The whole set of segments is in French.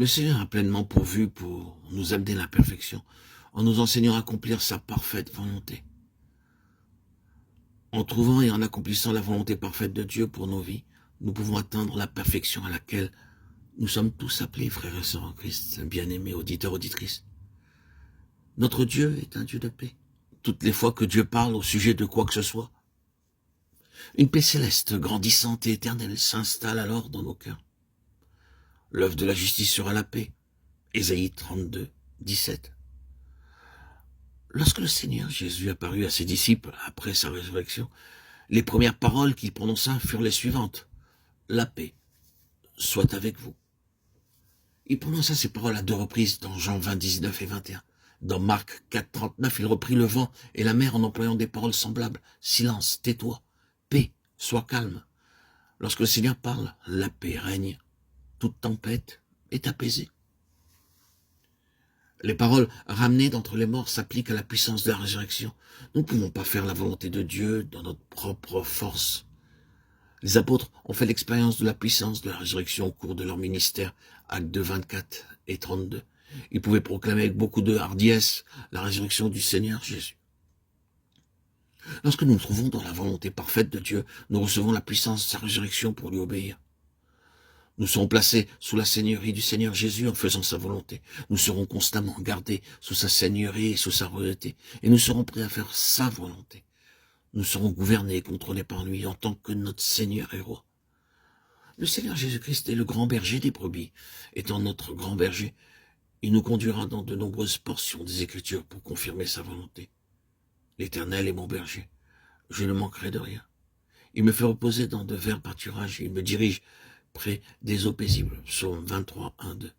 Le Seigneur a pleinement pourvu pour nous amener à la perfection, en nous enseignant à accomplir sa parfaite volonté. En trouvant et en accomplissant la volonté parfaite de Dieu pour nos vies, nous pouvons atteindre la perfection à laquelle nous sommes tous appelés, frères et sœurs en Christ, bien-aimés auditeurs, auditrices. Notre Dieu est un Dieu de paix. Toutes les fois que Dieu parle au sujet de quoi que ce soit, une paix céleste, grandissante et éternelle s'installe alors dans nos cœurs. L'œuvre de la justice sera la paix. Ésaïe 32, 17. Lorsque le Seigneur Jésus apparut à ses disciples après sa résurrection, les premières paroles qu'il prononça furent les suivantes. La paix soit avec vous. Il prononça ces paroles à 2 reprises dans Jean 20, 19 et 21. Dans Marc 4, 39, il reprit le vent et la mer en employant des paroles semblables. Silence, tais-toi. Paix, sois calme. Lorsque le Seigneur parle, la paix règne. Toute tempête est apaisée. Les paroles ramenées d'entre les morts s'appliquent à la puissance de la résurrection. Nous ne pouvons pas faire la volonté de Dieu dans notre propre force. Les apôtres ont fait l'expérience de la puissance de la résurrection au cours de leur ministère, Actes 2, 24 et 32. Ils pouvaient proclamer avec beaucoup de hardiesse la résurrection du Seigneur Jésus. Lorsque nous nous trouvons dans la volonté parfaite de Dieu, nous recevons la puissance de sa résurrection pour lui obéir. Nous serons placés sous la seigneurie du Seigneur Jésus en faisant sa volonté. Nous serons constamment gardés sous sa seigneurie et sous sa royauté. Et nous serons prêts à faire sa volonté. Nous serons gouvernés et contrôlés par lui en tant que notre Seigneur et Roi. Le Seigneur Jésus-Christ est le grand berger des brebis. Étant notre grand berger, il nous conduira dans de nombreuses portions des Écritures pour confirmer sa volonté. L'Éternel est mon berger. Je ne manquerai de rien. Il me fait reposer dans de verts pâturages. Il me dirige près des eaux paisibles. Psaume 23, 1, 2.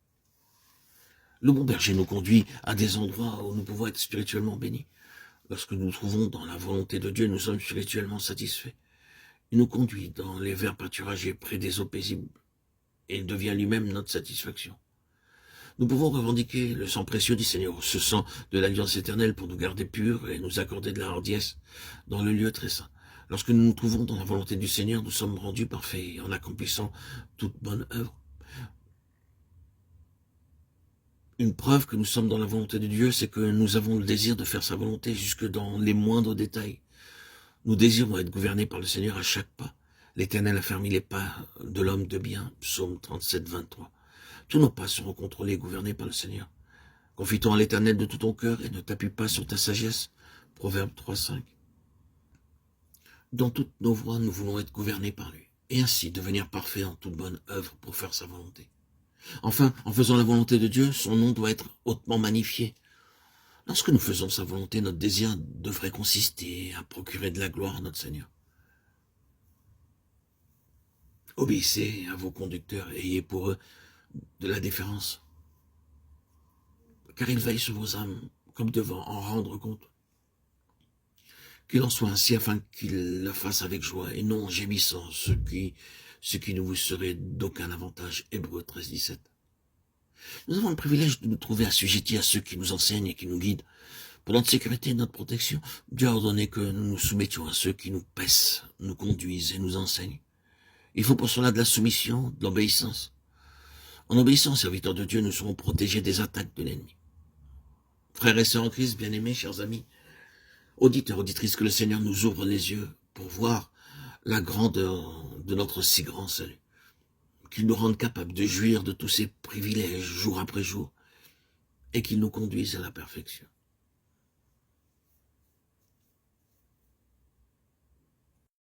Le bon berger nous conduit à des endroits où nous pouvons être spirituellement bénis. Lorsque nous nous trouvons dans la volonté de Dieu, nous sommes spirituellement satisfaits. Il nous conduit dans les verts pâturagers près des eaux paisibles et il devient lui-même notre satisfaction. Nous pouvons revendiquer le sang précieux du Seigneur, ce sang de l'alliance éternelle pour nous garder purs et nous accorder de la hardiesse dans le lieu très saint. Lorsque nous nous trouvons dans la volonté du Seigneur, nous sommes rendus parfaits en accomplissant toute bonne œuvre. Une preuve que nous sommes dans la volonté de Dieu, c'est que nous avons le désir de faire sa volonté jusque dans les moindres détails. Nous désirons être gouvernés par le Seigneur à chaque pas. L'Éternel a fermé les pas de l'homme de bien, psaume 37, 23. Tous nos pas seront contrôlés et gouvernés par le Seigneur. Confie-toi en l'Éternel de tout ton cœur et ne t'appuie pas sur ta sagesse, proverbe 3, 5. Dans toutes nos voies, nous voulons être gouvernés par lui, et ainsi devenir parfaits en toute bonne œuvre pour faire sa volonté. Enfin, en faisant la volonté de Dieu, son nom doit être hautement magnifié. Lorsque nous faisons sa volonté, notre désir devrait consister à procurer de la gloire à notre Seigneur. Obéissez à vos conducteurs et ayez pour eux de la déférence, car ils veillent sur vos âmes, comme devant en rendre compte. Qu'il en soit ainsi afin qu'ils le fassent avec joie et non en gémissant, ce qui ne vous serait d'aucun avantage. Hébreux 13, 17. Nous avons le privilège de nous trouver assujettis à ceux qui nous enseignent et qui nous guident. Pour notre sécurité et notre protection, Dieu a ordonné que nous nous soumettions à ceux qui nous paissent, nous conduisent et nous enseignent. Il faut pour cela de la soumission, de l'obéissance. En obéissant aux serviteurs de Dieu, nous serons protégés des attaques de l'ennemi. Frères et sœurs en Christ, bien-aimés, chers amis, auditeurs, auditrices, que le Seigneur nous ouvre les yeux pour voir la grandeur de notre si grand salut, qu'il nous rende capables de jouir de tous ses privilèges jour après jour et qu'il nous conduise à la perfection.